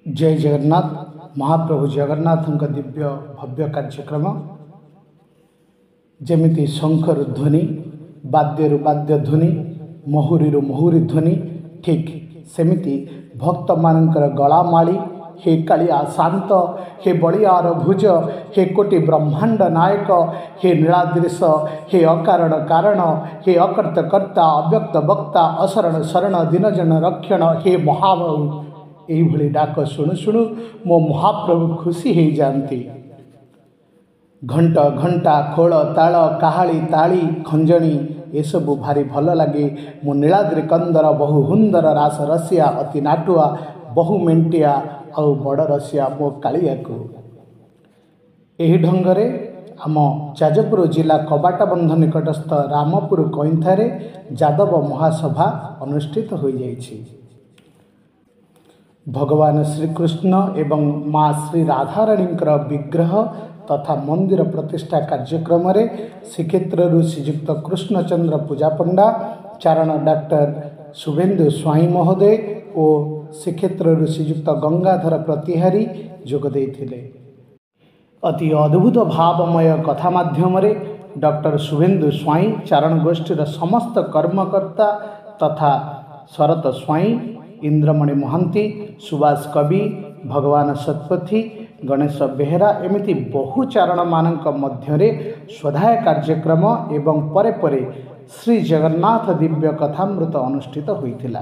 जय जगन्नाथ। महाप्रभु जगन्नाथ दिव्य भव्य कार्यक्रम जमिति शंखर ध्वनि वाद्यरु वाद्य ध्वनि महुरी महुरी ध्वनि ठीक सेमिति भक्त मानकर गलामाली हे कालिया शांत हे बलियार भुज हे कोटि ब्रह्मांड नायक हे नीलाद्रिश हे अकारण कारण हे अकर्त कर्ता अव्यक्त वक्ता अशरण शरण दिनजन रक्षण हे महाबाहु यही डाक शुणु शुणु मो महाप्रभु खुशी हो जाती। घंट घंटा खोल ताल काहाली ताली खंजणी ये सबू भारी भल लगे। मो नीलाद्रि कंदर बहु हुंदर रास रसिया अति नाटुआ बहु मेंटिया आउ बड़ रसिया मो कालिया को यही ढंगरे आम जाजपुर जिला कबाटबंध निकटस्थ रामपुर कईंथारे यादव महासभा अनुष्ठित हो जाइछि। भगवान श्रीकृष्ण एवं माँ श्री राधाराणी विग्रह तथा मंदिर प्रतिष्ठा कार्यक्रम श्रीक्षेत्र श्रीजुक्त कृष्णचंद्र पूजा पंडा चारण डॉक्टर शुभेन्दु स्वाई महोदय और श्रीक्षेत्र श्रीजुक्त गंगाधर प्रतिहारी जोगदे अति अद्भुत भावमय कथा माध्यम डॉक्टर शुभेन्दु स्वाई चारण गोष्ठीर समस्त कर्मकर्ता तथा शरत स्वाई इंद्रमणि महांती सुभाष कवि भगवान शतपथी गणेश बेहेरा एमिति बहु चारण मानक मध्यरे स्वधाय कार्यक्रम एवं परे परे श्री जगन्नाथ दिव्य कथामृत अनुष्ठित होइथिला।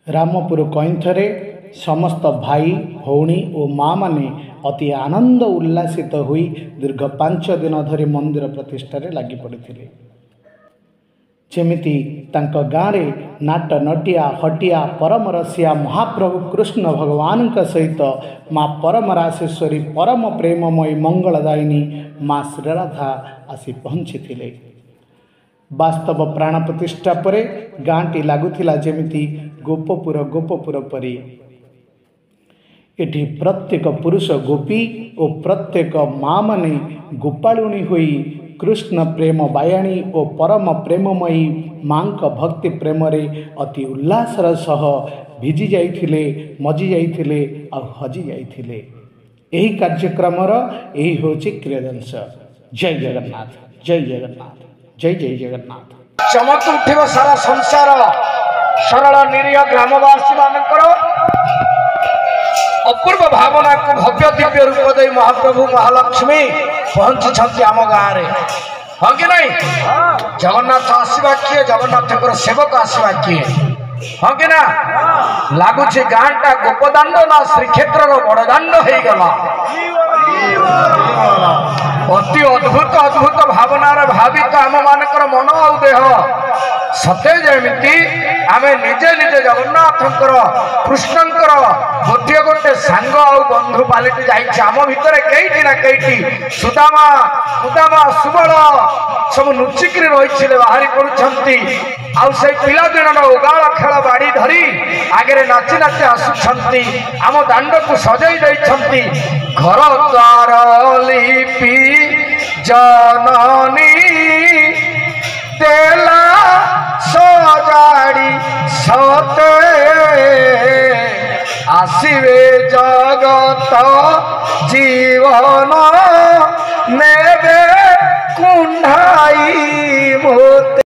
रामपुर कईंथरे समस्त भाई भौणी और माँ माने अति आनंद उल्लासित होई दीर्घ 5 दिन धरी मंदिर प्रतिष्ठारे लगी पड़े। जेमिति तांको गाँरे नाट नटिया हटिया परम रसिया महाप्रभु कृष्ण भगवान का सहित माँ परम राशेश्वरी परम प्रेममयी मंगलदायिनी माँ श्रीराधा आसी पहुँची थिले। वास्तव प्राण प्रतिष्ठा परे गाँटी लगुला जेमिति गोपपुर परी। एठी प्रत्येक पुरुष गोपी और प्रत्येक माँ माने गोपालुणी होई कृष्ण प्रेम बायाणी और परम प्रेममयी माँ भक्ति प्रेम अति उल्लासर सह भिजी जाइथिले मजी जाइथिले आ हजी जाइथिले। एही कार्यक्रमर एही होची क्रियांश। जय जगन्नाथ जय जगन्नाथ जय जय जगन्नाथ। चमक उठिब सारा संसार सरल निरीह ग्रामवासी मानकर अपूर्व भावना को भव्य दिव्य रूप दे महाप्रभु महालक्ष्मी पहुंची आम गाँव में। हाँ कि नहीं? जगन्नाथ आसवा किए जगन्नाथ सेवक आसवा किए हाँ कि ना लगुच गाँटा गोपदाण्ड ना श्रीक्षेत्र बड़दाण्ड हो गला। अति अद्भुत अद्भुत भावनार भावित आम मानकर मन आ देह सते जमीती आमे निजे निजे जगन्नाथंकर कृष्णंकर गोटे गोटे सांग आ बंधु पालिटी जाइए। आम भितर कईटी ना कईटी सुदामा सुदामा सुबल सब लुचिक रही बाहरी पड़ुंट आउ से पिला दिन उगाड़ खेल बाड़ी धरी आगे नाची नाची आसुंच आम दांड को सजाई देइछंती। घर द्वार लिपि जननी देला सजाड़ी सते आसिवे जगत जीवन नेबे कुंढाई मोते।